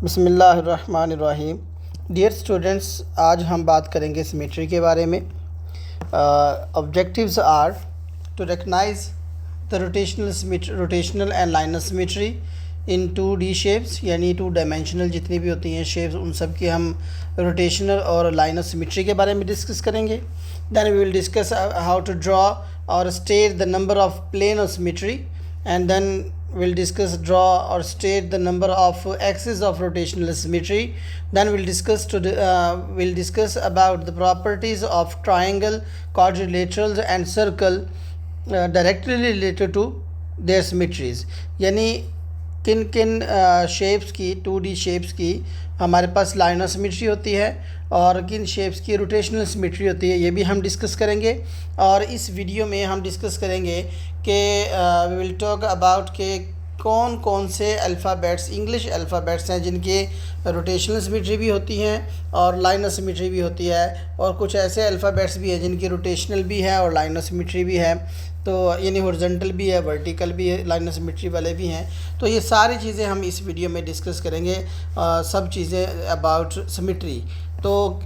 बिस्मिल्लाहिर्रहमानिर्रहीम। Dear students, आज हम बात करेंगे सिमेट्री के बारे में। Objectives are to recognise the rotational and linear symmetry in 2D shapes, यानी 2 डायमेंशनल जितनी भी होती हैं शेप्स, उन सब की हम रोटेशनल और लाइनर सिमेट्री के बारे में डिस्कस करेंगे। Then we will discuss how to draw और state the number of plane of symmetry, and then we'll discuss draw or state the number of axes of rotational symmetry. Then we'll discuss about the properties of triangle, quadrilaterals and circle directly related to their symmetries. यानी किन किन shapes की 2D shapes की हमारे पास liner symmetry होती है और किन शेप्स की रोटेशनल सिमेट्री होती है, ये भी हम डिस्कस करेंगे। और इस वीडियो में हम डिस्कस करेंगे कि वी विल टॉक अबाउट के कौन कौन से अल्फ़ाबेट्स, इंग्लिश अल्फ़ाबेट्स हैं जिनके रोटेशनल सिमेट्री भी होती हैं और लाइनर सिमेट्री भी होती है, और कुछ ऐसे अल्फ़ाबेट्स भी हैं जिनकी रोटेशनल भी है और लाइनर सिमेट्री भी है, तो यानी हॉरिजॉन्टल भी है, वर्टिकल भी है, लाइनर सिमेट्री वाले भी हैं। तो ये सारी चीज़ें हम इस वीडियो में डिस्कस करेंगे, सब चीज़ें अबाउट सिमेट्री। तो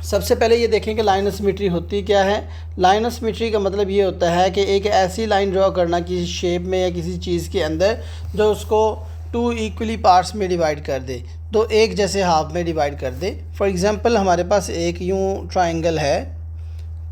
सबसे पहले ये देखें कि लाइनर सिमेट्री होती क्या है। लाइनर सिमेट्री का मतलब ये होता है कि एक ऐसी लाइन ड्रॉ करना किसी शेप में या किसी चीज़ के अंदर जो उसको 2 इक्वली पार्ट्स में डिवाइड कर दे, तो एक जैसे हाफ में डिवाइड कर दे। फॉर एग्ज़ाम्पल हमारे पास एक यूँ ट्राइंगल है,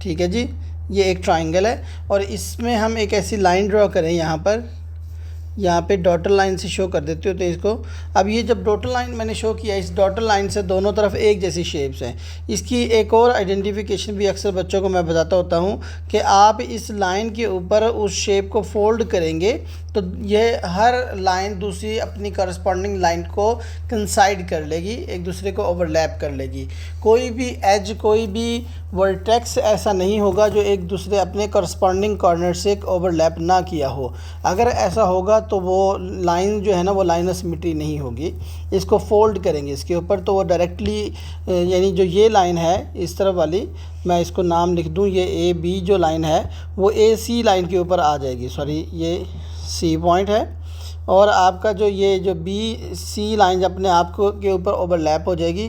ठीक है जी, ये एक ट्राइंगल है और इसमें हम एक ऐसी लाइन ड्रॉ करें, यहाँ पे डॉटर लाइन से शो कर देते हो तो इसको। अब ये जब डॉटर लाइन मैंने शो किया, इस डॉटर लाइन से दोनों तरफ एक जैसी शेप्स हैं। इसकी एक और आइडेंटिफिकेशन भी अक्सर बच्चों को मैं बताता होता हूँ कि आप इस लाइन के ऊपर उस शेप को फोल्ड करेंगे तो ये हर लाइन दूसरी अपनी करस्पॉन्डिंग लाइन को कंसाइड कर लेगी, एक दूसरे को ओवरलैप कर लेगी। कोई भी एज, कोई भी वर्टेक्स ऐसा नहीं होगा जो एक दूसरे अपने करस्पॉन्डिंग कॉर्नर से ओवरलैप ना किया हो। अगर ऐसा होगा तो वो लाइन जो है ना, वो लाइनर सिमेट्री नहीं होगी। इसको फोल्ड करेंगे इसके ऊपर तो वो डायरेक्टली, यानी जो ये लाइन है इस तरफ वाली, मैं इसको नाम लिख दूँ, ये AB जो लाइन है वो AC लाइन के ऊपर आ जाएगी। सॉरी, ये C पॉइंट है और आपका जो BC लाइन अपने आप को के ऊपर ओवरलैप हो जाएगी,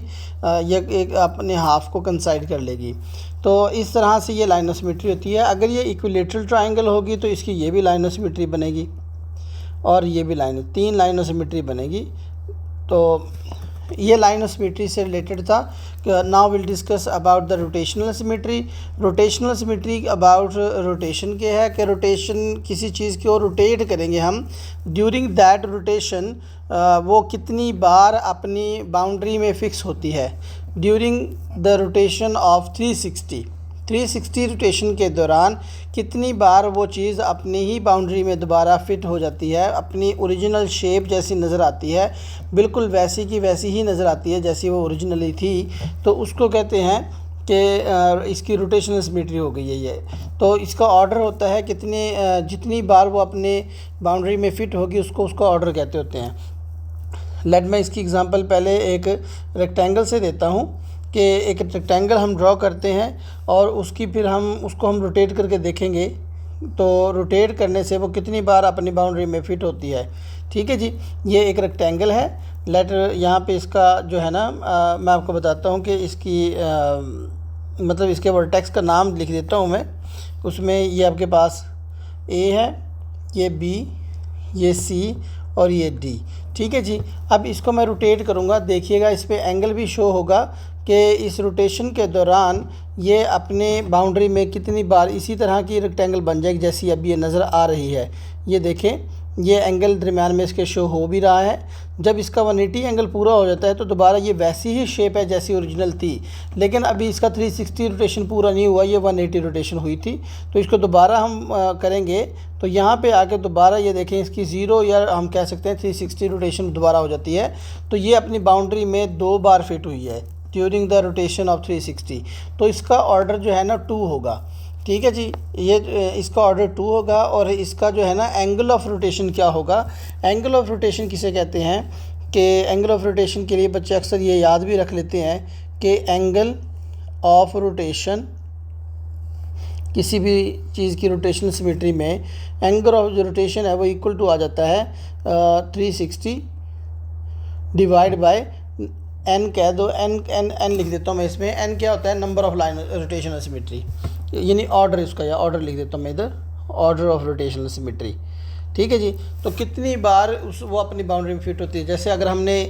ये एक अपने हाफ को कंसाइड कर लेगी। तो इस तरह से ये लाइनर सिमेट्री होती है। अगर ये इक्विलेटरल ट्राइंगल होगी तो इसकी ये भी लाइनर सिमेट्री बनेगी और ये भी तीन लाइनर सिमेट्री बनेगी। तो ये लाइनर सिमेट्री से रिलेटेड था। Now will discuss about the rotational symmetry. Rotational symmetry about rotation के है कि रोटेशन, किसी चीज़ को रोटेट करेंगे हम, ड्यूरिंग दैट रोटेशन वो कितनी बार अपनी बाउंड्री में फ़िक्स होती है। During the rotation of 360 rotation के दौरान कितनी बार वो चीज़ अपनी ही बाउंड्री में दोबारा फिट हो जाती है, अपनी ओरिजिनल शेप जैसी नज़र आती है, बिल्कुल वैसी की वैसी ही नज़र आती है जैसी वो ओरिजिनली थी, तो उसको कहते हैं कि इसकी रोटेशनल सिमेट्री हो गई है ये। तो इसका ऑर्डर होता है जितनी बार वो अपने बाउंड्री में फ़िट होगी उसको ऑर्डर कहते होते हैं। मैं इसकी एग्ज़ाम्पल पहले एक रेक्टेंगल से देता हूँ कि एक रेक्टेंगल हम ड्रॉ करते हैं और उसकी फिर उसको हम रोटेट करके देखेंगे तो रोटेट करने से वो कितनी बार अपनी बाउंड्री में फ़िट होती है। ठीक है जी, ये एक रेक्टेंगल है। यहाँ पे इसका जो है ना, मैं आपको बताता हूँ कि इसकी मतलब इसके वर्टेक्स का नाम लिख देता हूँ मैं। उसमें ये आपके पास A है, ये B, ये C और ये D। ठीक है जी, अब इसको मैं रोटेट करूँगा, देखिएगा इस पे एंगल भी शो होगा कि इस रोटेशन के दौरान ये अपने बाउंड्री में कितनी बार इसी तरह की रेक्टेंगल बन जाएगी जैसी अभी ये नज़र आ रही है। ये देखें, ये एंगल दरम्यान में इसके शो हो भी रहा है। जब इसका 180 एंगल पूरा हो जाता है तो दोबारा ये वैसी ही शेप है जैसी ओरिजिनल थी, लेकिन अभी इसका 360 रोटेशन पूरा नहीं हुआ, ये 180 रोटेशन हुई थी। तो इसको दोबारा हम करेंगे तो यहाँ पे आके दोबारा ये देखें, इसकी 0 या हम कह सकते हैं 360 रोटेशन दोबारा हो जाती है। तो ये अपनी बाउंड्री में 2 बार फिट हुई है ड्यूरिंग द रोटेशन ऑफ 360। तो इसका ऑर्डर जो है ना 2 होगा। ठीक है जी, ये इसका ऑर्डर 2 होगा। और इसका जो है ना एंगल ऑफ रोटेशन क्या होगा, एंगल ऑफ रोटेशन किसे कहते हैं कि एंगल ऑफ रोटेशन के लिए बच्चे अक्सर ये याद भी रख लेते हैं कि एंगल ऑफ रोटेशन, किसी भी चीज़ की रोटेशनल सिमेट्री में एंगल ऑफ जो रोटेशन है वो इक्वल टू आ जाता है 360 डिवाइड बाय एन कह दो, एन एन एन लिख देता हूँ मैं इसमें। एन क्या होता है, number of line rotational symmetry, यानी ऑर्डर इसका, या ऑर्डर लिख देता हूँ मैं इधर, ऑर्डर ऑफ रोटेशनल सिमेट्री। ठीक है जी। तो कितनी बार उस वो अपनी बाउंड्री में फिट होती है। जैसे अगर हमने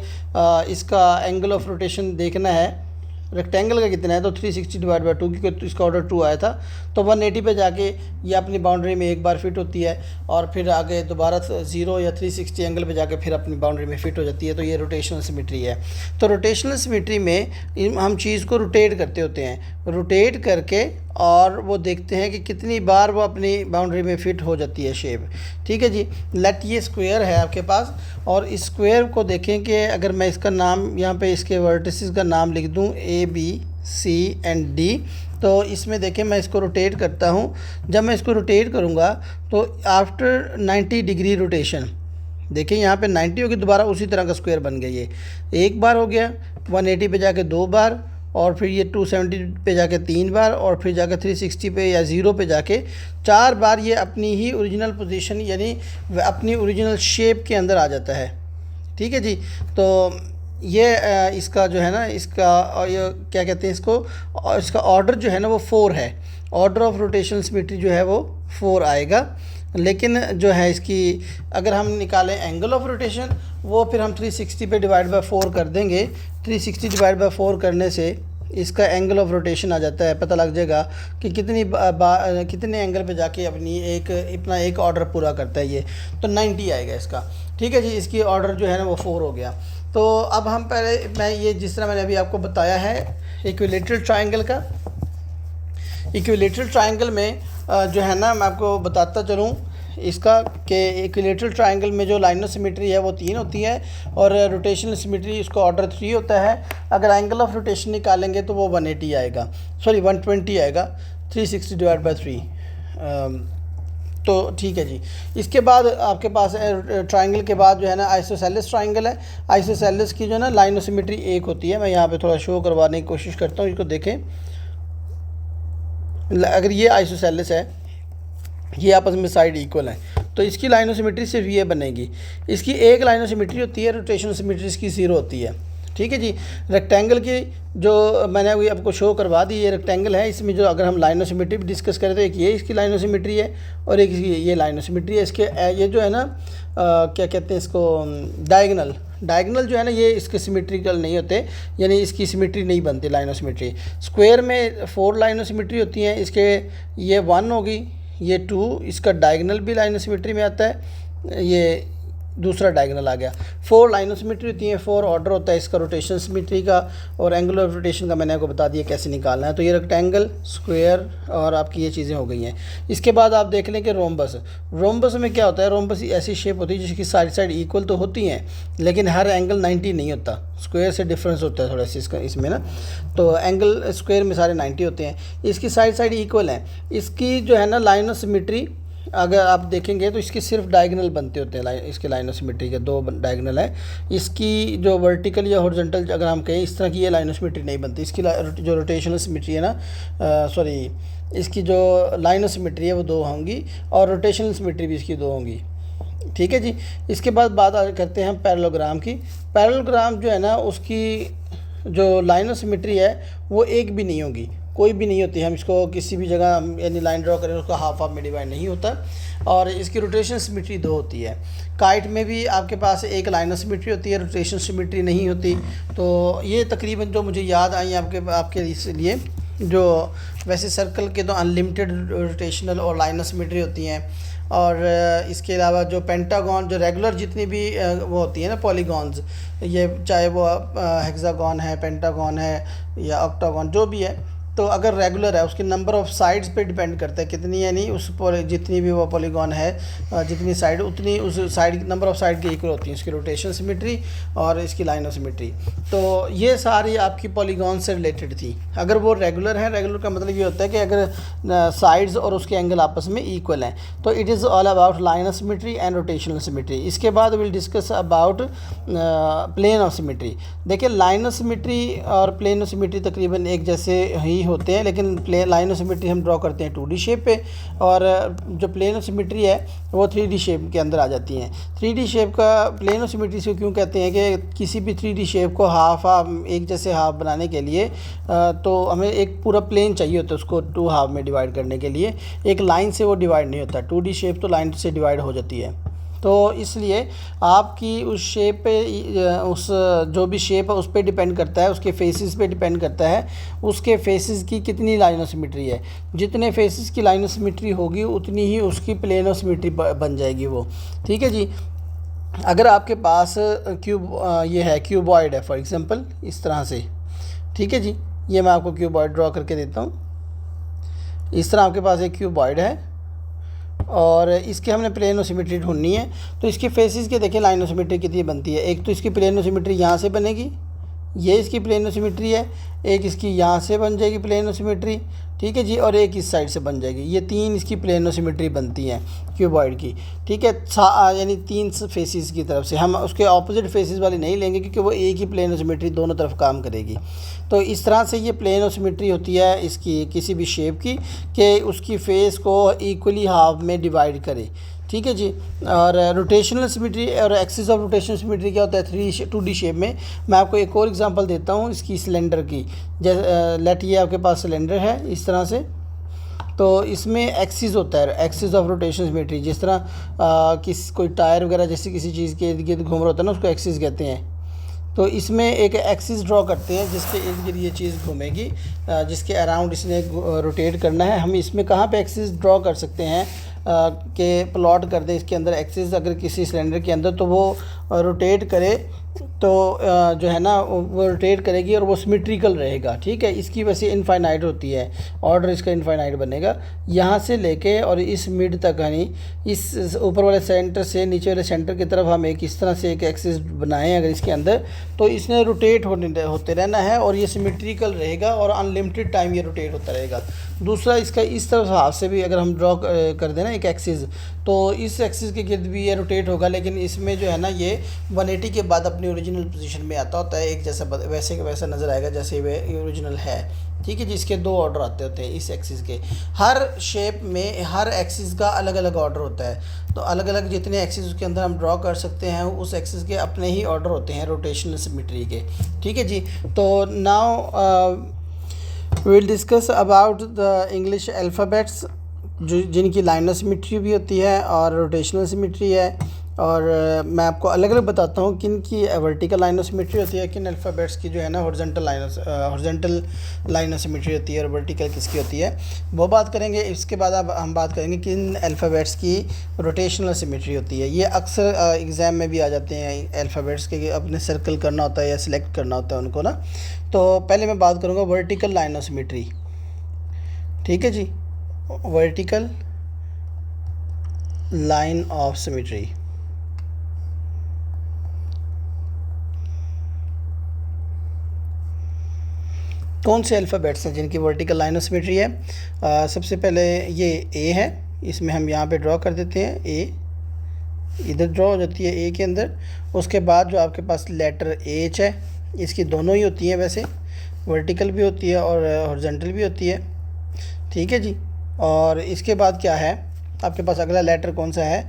इसका एंगल ऑफ रोटेशन देखना है, रेक्टेंगल का कितना है, तो 360 डिवाइड बाई 2, क्योंकि इसका ऑर्डर 2 आया था, तो 180 पे जाके ये अपनी बाउंड्री में एक बार फिट होती है, और फिर आगे दोबारा 0 या 360 एंगल पे जाके फिर अपनी बाउंड्री में फिट हो जाती है। तो ये रोटेशनल सिमेट्री है। तो रोटेशनल सिमेट्री में हम चीज़ को रोटेट करते होते हैं, रोटेट करके और वो देखते हैं कि कितनी बार वो अपनी बाउंड्री में फिट हो जाती है शेप। ठीक है जी। लेट ये स्क्वायर है आपके पास, और इस स्क्वायर को देखें कि अगर मैं इसका नाम यहाँ पे इसके वर्टिसेस का नाम लिख दूँ ABCD, तो इसमें देखें मैं इसको रोटेट करता हूँ। जब मैं इसको रोटेट करूँगा तो आफ्टर 90 डिग्री रोटेशन, देखिए यहाँ पे 90 होगी, दोबारा उसी तरह का स्क्वायर बन गया। ये एक बार हो गया, 180 पे जाके 2 बार, और फिर ये 270 पे जाके 3 बार, और फिर जाके 360 पे या 0 पे जाके 4 बार ये अपनी ही ओरिजिनल पोजीशन, यानी अपनी ओरिजिनल शेप के अंदर आ जाता है। ठीक है जी। तो ये इसका जो है ना, इसका ये क्या कहते हैं इसको, और इसका ऑर्डर जो है ना वो 4 है। ऑर्डर ऑफ रोटेशनल सिमेट्री जो है वो 4 आएगा। लेकिन जो है इसकी अगर हम निकालें एंगल ऑफ रोटेशन, वो फिर हम 360 पे डिवाइड बाय 4 कर देंगे। 360 डिवाइड बाय 4 करने से इसका एंगल ऑफ रोटेशन आ जाता है, पता लग जाएगा कि कितने एंगल पे जाके अपना एक ऑर्डर पूरा करता है ये। तो 90 आएगा इसका। ठीक है जी। इसकी ऑर्डर जो है ना वो 4 हो गया। तो अब हम पहले, मैं ये जिस तरह मैंने अभी आपको बताया है इक्विलेटरल ट्रायंगल का, इक्विलेटरल ट्रायंगल में जो है ना मैं आपको बताता चलूँ इसका कि इक्विलेटरल ट्रायंगल में जो लाइन ऑफ सिमेट्री है वो 3 होती है, और रोटेशनल सिमेट्री उसका ऑर्डर 3 होता है। अगर एंगल ऑफ रोटेशन निकालेंगे तो वो 180 आएगा, सॉरी 120 आएगा, 360 डिवाइड बाई 3। तो ठीक है जी। इसके बाद आपके पास ट्रायंगल के बाद जो है ना आइसोसेलेस ट्रायंगल है। आइसोसेलेस की जो है ना लाइन ऑफ सिमेट्री 1 होती है। मैं यहाँ पे थोड़ा शो करवाने की कोशिश करता हूँ, इसको देखें। अगर ये आइसोसेलेस है, ये आपस में साइड इक्वल है, तो इसकी लाइन ऑफ सिमेट्री सिर्फ ये बनेगी। इसकी एक लाइन ऑफ सिमेट्री होती है, रोटेशनल सिमेट्री इसकी 0 होती है। ठीक है जी। रेक्टेंगल की जो मैंने अभी आपको शो करवा दी, ये रेक्टेंगल है, इसमें जो अगर हम लाइन ऑफ सिमेट्री भी डिस्कस करें तो एक ये इसकी लाइन ऑफ सिमेट्री है, और एक ये लाइन ऑफ सिमेट्री है। इसके ये जो है ना क्या कहते हैं इसको, डायगनल जो है ना, ये इसके सिमेट्रिकल नहीं होते, यानी इसकी सिमेट्री नहीं बनती लाइन ऑफ सिमेट्री। स्क्वायर में 4 लाइन ऑफ सिमेट्री होती हैं। इसके ये 1 होगी, ये 2, इसका डायगनल भी लाइन ऑफ सिमेट्री में आता है, ये दूसरा डायगनल आ गया। 4 लाइन ऑफ सिमेट्री होती हैं, 4 ऑर्डर होता है इसका रोटेशन सिमेट्री का, और एंगल ऑफ रोटेशन का मैंने आपको बता दिया कैसे निकालना है। तो ये रेक्टेंगल, स्क्वायर और आपकी ये चीज़ें हो गई हैं। इसके बाद आप देख लें कि रोम्बस में क्या होता है। रोम्बस ऐसी शेप होती है जिसकी साइड इक्वल तो होती हैं, लेकिन हर एंगल 90 नहीं होता। स्क्वायर से डिफरेंस होता है थोड़ा सा इसमें ना। तो एंगल स्क्वायर में सारे 90 होते हैं। इसकी साइड इक्वल हैं। इसकी जो है ना लाइन ऑफ सिमेट्री अगर आप देखेंगे तो इसके सिर्फ डायगनल बनते होते हैं। इसके लाइन ऑफ सिमेट्री के 2 डायगनल है। इसकी जो वर्टिकल या हॉरिजॉन्टल अगर हम कहें इस तरह की ये लाइन ऑफ सिमेट्री नहीं बनती। इसकी जो रोटेशनल सिमेट्री है ना, सॉरी, इसकी जो लाइन ऑफ सिमेट्री है वो 2 होंगी, और रोटेशनल सिमेट्री भी इसकी 2 होंगी। ठीक है जी। इसके बाद बात करते हैं हम पैरेललोग्राम की। पैरेललोग्राम जो है ना, उसकी जो लाइन ऑफ सिमेट्री है वो एक भी नहीं होगी, कोई भी नहीं होती। हम इसको किसी भी जगह यानी लाइन ड्रॉ करें उसको हाफ में डिवाइड नहीं होता, और इसकी रोटेशन सिमेट्री 2 होती है। काइट में भी आपके पास एक लाइन ऑफ सिमेट्री होती है, रोटेशन सिमेट्री नहीं होती। तो ये तकरीबन जो मुझे याद आई आपके इसलिए, जो वैसे सर्कल के तो अनलिमिटेड रोटेशनल और लाइन ऑफ सिमेट्री होती हैं, और इसके अलावा जो पेंटागन, जो रेगुलर जितनी भी वो होती है ना पॉलीगॉन्स, ये चाहे वो हेक्सागन है, पेंटागन है या ऑक्टागन, जो भी है, तो अगर रेगुलर है उसके नंबर ऑफ साइड्स पे डिपेंड करता है कितनी, यानी उस पर जितनी भी वो पॉलीगॉन है, जितनी साइड उतनी उस साइड नंबर ऑफ साइड के इक्वल होती है इसकी रोटेशन सिमेट्री और इसकी लाइन ऑफ सिमेट्री। तो ये सारी आपकी पॉलीगॉन से रिलेटेड थी। अगर वो रेगुलर है, रेगुलर का मतलब ये होता है कि अगर साइड्स और उसके एंगल आपस में इक्वल हैं, तो it is all about line of symmetry and rotational symmetry. इसके बाद will discuss about plane of symmetry. देखिए लाइन ऑफ सिमेट्री और प्लेन ऑफ सिमेट्री तकरीबन एक जैसे ही होते हैं, लेकिन लाइन ऑफ सिमेट्री हम ड्रॉ करते हैं 2D शेप पे, और जो प्लेन ऑफ सिमेट्री है वो 3D शेप के अंदर आ जाती हैं। 3D शेप का प्लेन ऑफ सिमेट्री से क्यों कहते हैं कि किसी भी 3D शेप को हाफ एक जैसे हाफ बनाने के लिए तो हमें एक पूरा प्लेन चाहिए होता है उसको 2 हाफ में डिवाइड करने के लिए। एक लाइन से वो डिवाइड नहीं होता, 2D शेप तो लाइन से डिवाइड हो जाती है। तो इसलिए आपकी उस शेप पे उस जो भी शेप है उस पे डिपेंड करता है, उसके फेसेस पे डिपेंड करता है उसके फेसेस की कितनी लाइन ऑफ सिमेट्री है। जितने फेसेस की लाइन ऑफ सिमेट्री होगी उतनी ही उसकी प्लेन ऑफ सिमेट्री बन जाएगी वो। ठीक है जी। अगर आपके पास ये है क्यूबॉइड है फॉर एग्जांपल इस तरह से, ठीक है जी, ये मैं आपको क्यूबॉइड ड्रॉ करके देता हूँ। इस तरह आपके पास एक क्यूबॉइड है और इसके हमने प्लेन ऑफ सिमेट्री ढूंढनी है। तो इसके फेसेस के देखें लाइन ऑफ सिमेट्री कितनी बनती है। एक तो इसकी प्लेन ऑफ सिमेट्री यहाँ से बनेगी, ये इसकी प्लेन ऑफ सिमेट्री है। एक इसकी यहाँ से बन जाएगी प्लेन ऑफ सिमेट्री, ठीक है जी, और एक इस साइड से बन जाएगी। ये 3 इसकी प्लेन ऑफ सिमेट्री बनती हैं क्यूबॉइड की, ठीक है। यानी 3 फेसेस की तरफ से हम उसके ऑपोजिट फेसेस वाली नहीं लेंगे क्योंकि वो एक ही प्लेन ऑफ सिमेट्री दोनों तरफ काम करेगी। तो इस तरह से ये प्लेन ऑफ सिमेट्री होती है इसकी किसी भी शेप की कि उसकी फेस को इक्वली हाफ में डिवाइड करे, ठीक है जी। और रोटेशनल सिमेट्री और एक्सिस ऑफ रोटेशनल सिमेट्री क्या होता है 2D शेप में। मैं आपको एक और एग्जांपल देता हूँ इसकी सिलेंडर की। जैसे लेट ये आपके पास सिलेंडर है इस तरह से, तो इसमें एक्सिस होता है, एक्सिस ऑफ रोटेशनल सिमेट्री। जिस तरह कोई टायर वगैरह जैसे किसी चीज़ के इर्द गिर्द घूम रहा होता है ना, उसको एक्सिस कहते हैं। तो इसमें एक एक्सिस ड्रॉ करते हैं जिसके इर्द गिर्द ये चीज़ घूमेगी, जिसके अराउंड इसने रोटेट करना है। हम इसमें कहाँ पे एक्सिस ड्रॉ कर सकते हैं कि प्लॉट कर दें इसके अंदर एक्सिस अगर किसी सिलेंडर के अंदर, तो वो रोटेट करे तो जो है ना वो रोटेट करेगी और वो सिमेट्रिकल रहेगा, ठीक है। इसकी वैसे इनफाइनाइट होती है, ऑर्डर इसका इनफाइनाइट बनेगा। यहाँ से लेके और इस मिड तक, यानी इस ऊपर वाले सेंटर से नीचे वाले सेंटर की तरफ हम एक इस तरह से एक एक्सिस बनाएं अगर इसके अंदर, तो इसने रोटेट होते रहना है और ये सिमेट्रिकल रहेगा और अनलिमिटेड टाइम ये रोटेट होता रहेगा। दूसरा इसका इस तरफ हाथ से भी अगर हम ड्रॉ कर देना एक एक्सिस, तो इस एक्सिस के गिर्द भी ये रोटेट होगा, लेकिन इसमें जो है ना ये 180 के बाद अपनी ओरिजिनल पोजीशन में आता होता है। एक जैसा वैसे का वैसा नज़र आएगा जैसे वे ओरिजिनल है, ठीक है। जिसके 2 ऑर्डर आते होते हैं इस एक्सिस के। हर शेप में हर एक्सिस का अलग अलग ऑर्डर होता है, तो अलग अलग जितने एक्सिस उसके अंदर हम ड्रॉ कर सकते हैं उस एक्सिस के अपने ही ऑर्डर होते हैं रोटेशनल सिमेट्री के, ठीक है जी। तो now will discuss about the English alphabets जो जिनकी लाइन ऑफ सिमेट्री भी होती है और रोटेशनल सिमेट्री है। और मैं आपको अलग अलग बताता हूँ किन की वर्टिकल लाइन ऑफ सिमेट्री होती है, किन अल्फ़ाबेट्स की जो है ना हॉरिजॉन्टल लाइन ऑफ सिमेट्री होती है और वर्टिकल किसकी होती है, वो बात करेंगे। इसके बाद अब हम बात करेंगे किन अल्फ़ाबेट्स की रोटेशनल सिमेट्री होती है। ये अक्सर एग्ज़ाम में भी आ जाते हैं अल्फ़ाबेट्स के, अपने सर्कल करना होता है या सिलेक्ट करना होता है उनको ना। तो पहले मैं बात करूँगा वर्टिकल लाइन ऑफ सिमेट्री, ठीक है जी। वर्टिकल लाइन ऑफ सिमेट्री कौन से अल्फ़ाबेट्स हैं जिनकी वर्टिकल लाइन ऑफ सिमेट्री है। सबसे पहले ये ए है, इसमें हम यहाँ पे ड्रॉ कर देते हैं। ए इधर ड्रॉ हो जाती है ए के अंदर। उसके बाद जो आपके पास लेटर एच है, इसकी दोनों ही होती हैं वैसे, वर्टिकल भी होती है और हॉरिजॉन्टल भी होती है, ठीक है जी। और इसके बाद क्या है आपके पास अगला लेटर कौन सा है,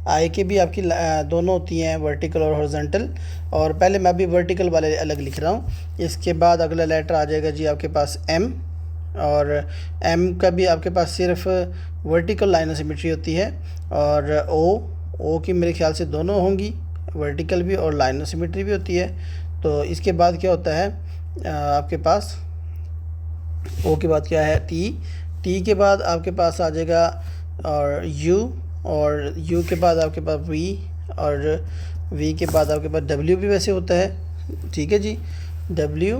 आई के भी आपकी दोनों होती हैं वर्टिकल और हॉरिजॉन्टल। और पहले मैं भी वर्टिकल वाले अलग लिख रहा हूँ। इसके बाद अगला लेटर आ जाएगा जी आपके पास एम, और एम का भी आपके पास सिर्फ वर्टिकल लाइन ऑफ सिमेट्री होती है। और ओ की मेरे ख्याल से दोनों होंगी, वर्टिकल भी और लाइन ऑफ सिमेट्री भी होती है। तो इसके बाद क्या होता है आपके पास, ओ के बाद क्या है टी के बाद आपके पास आ जाएगा और यू के बाद आपके पास वी, और वी के बाद आपके पास डब्ल्यू भी वैसे होता है, ठीक है जी। डब्ल्यू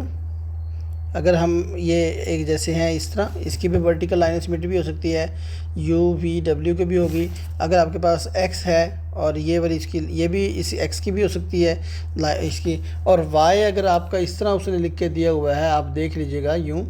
अगर हम ये एक जैसे हैं इस तरह, इसकी भी वर्टिकल लाइन ऑफ सिमेट्री भी हो सकती है, यू वी डब्ल्यू की भी होगी। अगर आपके पास एक्स है और ये वाली इसकी, ये भी इस एक्स की भी हो सकती है इसकी। और वाई अगर आपका इस तरह उसने लिख के दिया हुआ है, आप देख लीजिएगा यूँ,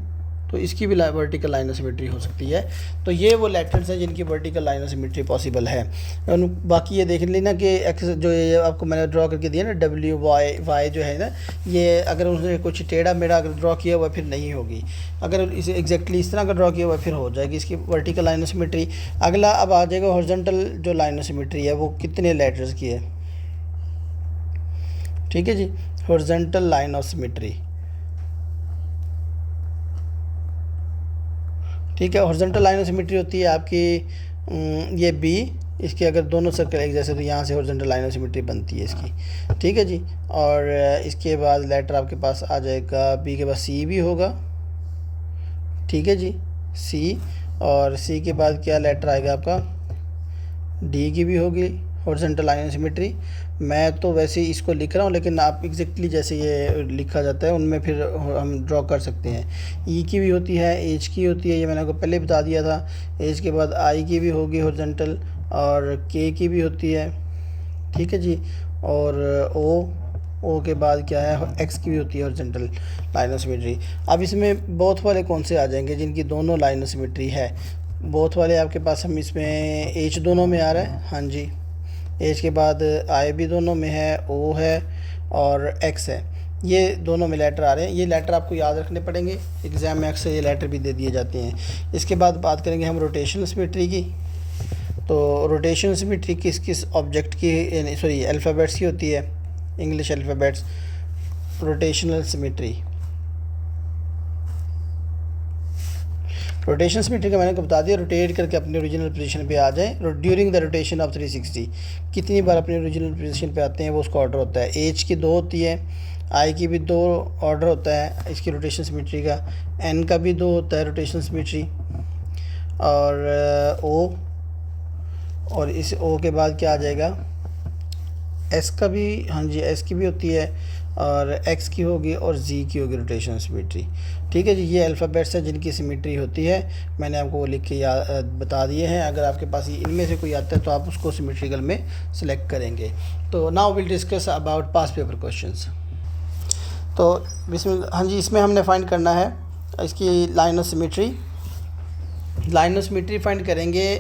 तो इसकी भी वर्टिकल लाइनर सिमेट्री हो सकती है। तो ये वो लेटर्स हैं जिनकी वर्टिकल लाइनर सिमेट्री पॉसिबल है। बाकी ये देख लेना कि एक्स जो ये आपको मैंने ड्रॉ करके दिया ना, डब्ल्यू वाई जो है ना, ये अगर उसने कुछ टेढ़ा मेढ़ा अगर ड्रॉ किया हुआ फिर नहीं होगी, अगर इसे एग्जैक्टली इस तरह का ड्रॉ किया हुआ फिर हो जाएगी इसकी वर्टिकल लाइनर सिमेट्री। अगला अब आ जाएगा हॉरिजॉन्टल जो लाइनर सिमेट्री है वो कितने लेटर्स की है। ठीक है जी, हॉरिजॉन्टल लाइन ऑफ सिमेट्री। ठीक है, हॉरिजॉन्टल लाइन ऑफ सिमेट्री होती है आपकी ये बी, इसके अगर दोनों सर्कल एक जैसे तो यहाँ से हॉरिजॉन्टल लाइन ऑफ सिमेट्री बनती है इसकी। ठीक है जी, और इसके बाद लेटर आपके पास आ जाएगा बी के बाद सी भी होगा। ठीक है जी, सी, और सी के बाद क्या लेटर आएगा आपका, डी की भी होगी हॉरिजॉन्टल लाइन ऑफ सिमेट्री। मैं तो वैसे ही इसको लिख रहा हूँ, लेकिन आप एग्जैक्टली जैसे ये लिखा जाता है उनमें फिर हम ड्रॉ कर सकते हैं। ई की भी होती है, एच की होती है, ये मैंने आपको पहले बता दिया था। एच के बाद आई की भी होगी हॉरिजॉन्टल, और के की भी होती है। ठीक है जी, और ओ के बाद क्या है, एक्स की भी होती है हॉरिजॉन्टल लाइन ऑफ सिमेट्री। अब इसमें बोथ वाले कौन से आ जाएंगे जिनकी दोनों लाइन ऑफ सिमेट्री है। बोथ वाले आपके पास हम इसमें एच दोनों में आ रहा है, हाँ जी, एच के बाद आई भी दोनों में है, ओ है और एक्स है, ये दोनों में लेटर आ रहे हैं। ये लेटर आपको याद रखने पड़ेंगे, एग्ज़ाम में अक्सर ये लेटर भी दे दिए जाते हैं। इसके बाद बात करेंगे हम रोटेशनल सिमेट्री की। तो रोटेशनल सिमेट्री किस किस ऑब्जेक्ट की, सॉरी अल्फ़ाबेट्स की होती है, English alphabets. Rotational symmetry, rotation symmetry का मैंने आपको बता दिया, रोटेट करके अपने ओरिजिनल पोजीशन पे आ जाए ड्यूरिंग द रोटेशन ऑफ 360। कितनी बार अपने ओरिजिनल पोजीशन पे आते हैं वो उसका ऑर्डर होता है। एच की 2 होती है, आई की भी 2 ऑर्डर होता है इसकी रोटेशन सिमेट्री का, एन का भी 2 होता है रोटेशन सिमेट्री, और ओ, और इस ओ के बाद क्या आ जाएगा, एस का भी, हाँ जी एस की भी होती है, और एक्स की होगी और जी की होगी रोटेशन सिमेट्री। ठीक है जी, ये अल्फ़ाबेट्स हैं जिनकी सिमेट्री होती है, मैंने आपको वो लिख के बता दिए हैं। अगर आपके पास इनमें से कोई आता है तो आप उसको सिमेट्रिकल में सिलेक्ट करेंगे। तो now will discuss about pass paper questions. तो इसमें, हाँ जी, इसमें हमने फाइंड करना है इसकी line of symmetry. Line of symmetry find करेंगे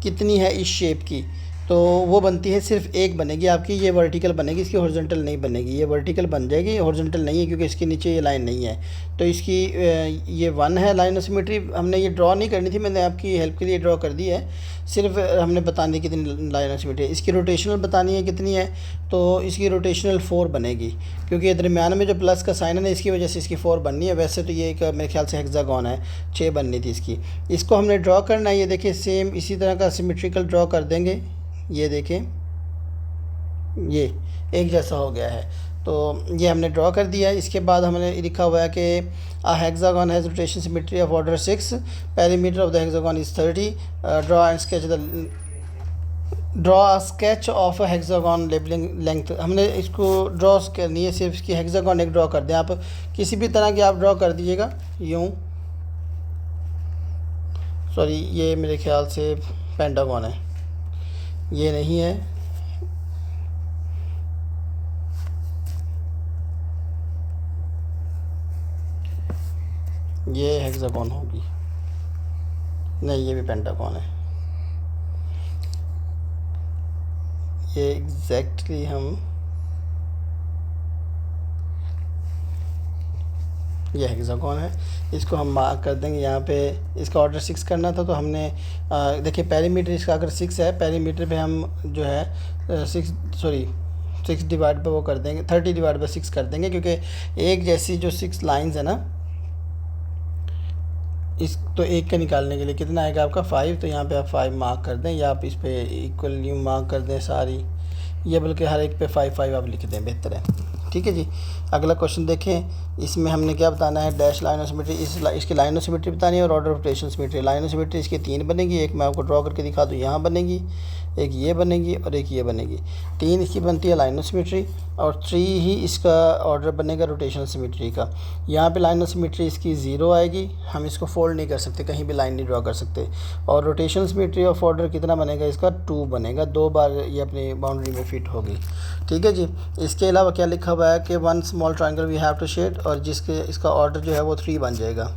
कितनी है इस शेप की, तो वो बनती है सिर्फ एक बनेगी आपकी, ये वर्टिकल बनेगी, इसकी हॉरिजॉन्टल नहीं बनेगी। ये वर्टिकल बन जाएगी, हॉरिजॉन्टल नहीं है क्योंकि इसके नीचे ये लाइन नहीं है। तो इसकी ये 1 है लाइन ऑफ सिमेट्री। हमने ये ड्रॉ नहीं करनी थी, मैंने आपकी हेल्प के लिए ड्रॉ कर दी है, सिर्फ हमने बतानी कितनी लाइन ऑफ सिमेट्री। इसकी रोटेशनल बतानी है कितनी है, तो इसकी रोटेशनल 4 बनेगी, क्योंकि दरमियान में जो प्लस का साइन है ना, इसकी वजह से इसकी 4 बननी है। वैसे तो ये एक मेरे ख्याल से हेक्सागोन है, 6 बननी थी इसकी। इसको हमने ड्रॉ करना है, ये देखिए सेम इसी तरह का सिमेट्रिकल ड्रॉ कर देंगे। ये देखें, ये एक जैसा हो गया है, तो ये हमने ड्रॉ कर दिया है। इसके बाद हमने लिखा हुआ है कि a hexagon has rotation symmetry of order 6, perimeter of the hexagon is 30, draw a sketch of hexagon labelling length. हमने इसको ड्रॉ करनी है, सिर्फ इसकी हेक्सागोन एक ड्रॉ कर दें। आप किसी भी तरह की आप ड्रॉ कर दीजिएगा, यूँ, सॉरी ये मेरे ख्याल से पेंटागन है, ये नहीं है, ये हेक्सागोन होगी, नहीं ये भी पेंटागन है। ये एग्जैक्टली हम, ये हेक्सागोन है, इसको हम मार्क कर देंगे यहाँ पे। इसका ऑर्डर 6 करना था, तो हमने देखिए पेरीमीटर इसका अगर 6 है, पेरीमीटर पे हम जो है 6 डिवाइड पे वो कर देंगे, 30 डिवाइड बाई 6 कर देंगे, क्योंकि एक जैसी जो 6 लाइंस है ना, इस तो एक का निकालने के लिए कितना आएगा आपका 5, तो यहाँ पे आप 5 मार्क कर दें, या आप इस पे इक्वल न्यू मार्क कर दें सारी, ये बल्कि हर एक पे 5 आप लिख दें, बेहतर है। ठीक है जी, अगला क्वेश्चन देखें। इसमें हमने क्या बताना है, डैश लाइन ऑफ सिमेट्री, इसकी लाइन ऑफ सिमेट्री बतानी है, और order of rotation symmetry. Line of symmetry इसकी 3 बनेगी, एक मैं आपको ड्रॉ करके दिखा दूँ, यहाँ बनेगी, एक ये बनेगी और एक ये बनेगी। 3 इसकी बनती है लाइन ऑफ सिमेट्री, और 3 ही इसका ऑर्डर बनेगा रोटेशन सिमेट्री का। यहाँ पे लाइन ऑफ सिमेट्री इसकी 0 आएगी, हम इसको फोल्ड नहीं कर सकते, कहीं भी लाइन नहीं ड्रॉ कर सकते। और रोटेशन सिमेट्री ऑफ ऑर्डर कितना बनेगा इसका, 2 बनेगा, 2 बार ये अपनी बाउंड्री में फिट होगी। ठीक है जी, इसके अलावा क्या लिखा हुआ है कि 1 small triangle we have to shade, और जिसके इसका ऑर्डर जो है वो 3 बन जाएगा।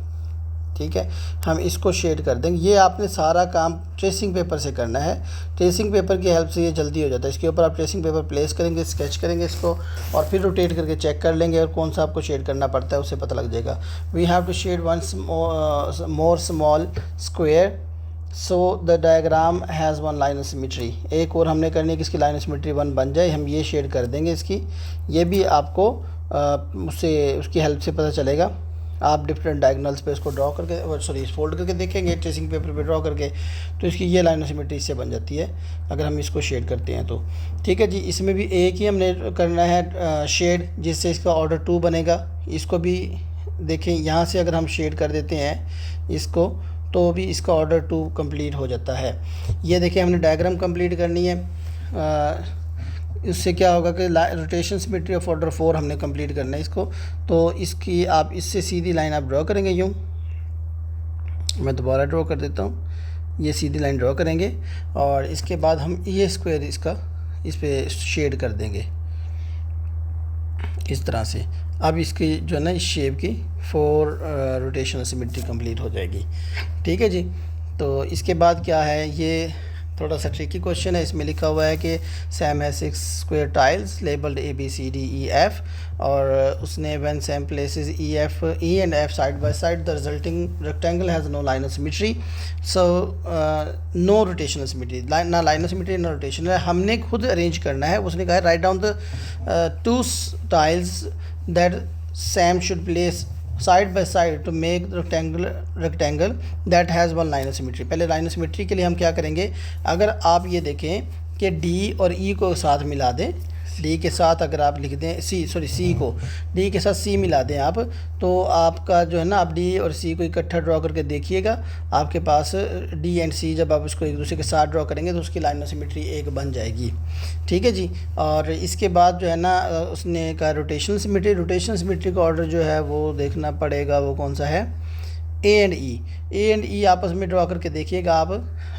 ठीक है, हम इसको शेड कर देंगे। ये आपने सारा काम ट्रेसिंग पेपर से करना है। ट्रेसिंग पेपर की हेल्प से ये जल्दी हो जाता है। इसके ऊपर आप ट्रेसिंग पेपर प्लेस करेंगे, स्केच करेंगे इसको, और फिर रोटेट करके चेक कर लेंगे और कौन सा आपको शेड करना पड़ता है उससे पता लग जाएगा। We have to shade one more small square so the diagram has one line of symmetry. एक और हमने करनी है कि इसकी लाइन ऑफ सिमेट्री 1 बन जाए, हम ये शेड कर देंगे इसकी। ये भी आपको उससे उसकी हेल्प से पता चलेगा। आप डिफरेंट डायगोनल्स पे उसको ड्रॉ करके, सॉरी फोल्ड करके देखेंगे ट्रेसिंग पेपर पे ड्रॉ करके, तो इसकी ये लाइन ऑफ सिमेट्री इससे बन जाती है अगर हम इसको शेड करते हैं तो। ठीक है जी, इसमें भी एक ही हमने करना है शेड, जिससे इसका ऑर्डर 2 बनेगा। इसको भी देखें, यहाँ से अगर हम शेड कर देते हैं इसको, तो भी इसका ऑर्डर 2 कंप्लीट हो जाता है। ये देखिए, हमने डायग्राम कंप्लीट करनी है। इससे क्या होगा कि रोटेशन सिमेट्री ऑफ ऑर्डर 4 हमने कंप्लीट करना है इसको। तो इसकी आप इससे सीधी लाइन आप ड्रॉ करेंगे यूँ, मैं दोबारा ड्रॉ कर देता हूँ। ये सीधी लाइन ड्रॉ करेंगे और इसके बाद हम ये स्क्वायर इसका इस पर शेड कर देंगे इस तरह से। अब इसकी जो है ना, इस शेप की 4 रोटेशनल सिमेट्री कंप्लीट हो जाएगी। ठीक है जी, तो इसके बाद क्या है, ये थोड़ा सा ट्रिकी क्वेश्चन है। इसमें लिखा हुआ है कि सैम है 6 स्क्वायर टाइल्स लेबल्ड ABCDEF, और उसने when Sam places E and F side by side the resulting rectangle has no line of symmetry, so no rotational symmetry. ना लाइन ऑफ सिमेट्री ना रोटेशनल, हमने खुद अरेंज करना है। उसने कहा है write down the 2 tiles that Sam should place side by side to make rectangle that has one line of symmetry. पहले लाइन ऑफ सिमेट्री के लिए हम क्या करेंगे, अगर आप ये देखें कि डी और ई को साथ मिला दें, डी के साथ अगर आप लिख दें सी को डी के साथ सी मिला दें आप, तो आपका जो है ना, आप डी और सी को इकट्ठा ड्रॉ करके देखिएगा, आपके पास डी एंड सी जब आप उसको एक दूसरे के साथ ड्रॉ करेंगे तो उसकी लाइन ऑफ सिमेट्री एक बन जाएगी। ठीक है जी, और इसके बाद जो है ना, उसने कहा रोटेशनल सिमेट्री का ऑर्डर जो है वो देखना पड़ेगा, वो कौन सा है, ए एंड ई आपस में ड्रॉ करके देखिएगा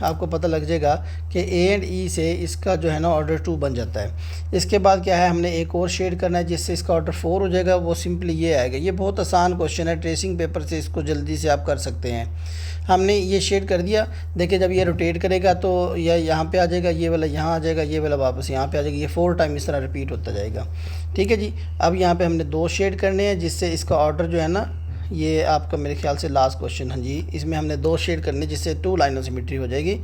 आपको पता लग जाएगा कि ए एंड ई से इसका जो है ना ऑर्डर 2 बन जाता है। इसके बाद क्या है, हमने एक और शेड करना है जिससे इसका ऑर्डर 4 हो जाएगा। वो सिंपली ये आएगा। ये बहुत आसान क्वेश्चन है, ट्रेसिंग पेपर से इसको जल्दी से आप कर सकते हैं। हमने ये शेड कर दिया, देखिए जब ये रोटेट करेगा तो यह यहाँ पे आ जाएगा, ये वाला यहाँ आ जाएगा, ये वाला वापस यहाँ पे आ जाएगा। ये 4 टाइम इस तरह रिपीट होता जाएगा। ठीक है जी, अब यहाँ पे हमने 2 शेड करने हैं जिससे इसका ऑर्डर जो है ना, ये आपका मेरे ख्याल से लास्ट क्वेश्चन, हाँ जी, इसमें हमने 2 शेड करने जिससे 2 लाइन ऑफ सिमेट्री हो जाएगी।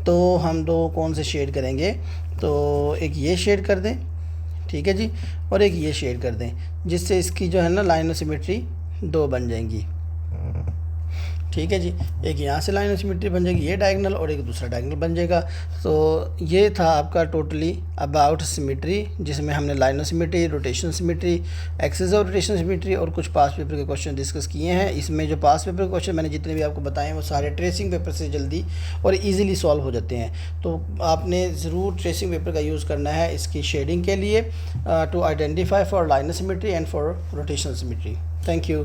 तो हम 2 कौन से शेड करेंगे, तो एक ये शेड कर दें, ठीक है जी, और एक ये शेड कर दें जिससे इसकी जो है ना लाइन ऑफ सिमेट्री 2 बन जाएंगी। ठीक है जी, एक यहाँ से लाइन ऑफ सिमेट्री बन जाएगी, ये डायगोनल, और एक दूसरा डायगोनल बन जाएगा। तो ये था आपका टोटली अबाउट सिमेट्री, जिसमें हमने line of symmetry, rotation symmetry, axis of rotation symmetry और कुछ पास पेपर के क्वेश्चन डिस्कस किए हैं। इसमें जो पास पेपर के क्वेश्चन मैंने जितने भी आपको बताए हैं वो सारे ट्रेसिंग पेपर से जल्दी और ईजिली सॉल्व हो जाते हैं। तो आपने ज़रूर ट्रेसिंग पेपर का यूज़ करना है इसकी शेडिंग के लिए, to identify for line of symmetry and for rotational symmetry. Thank you.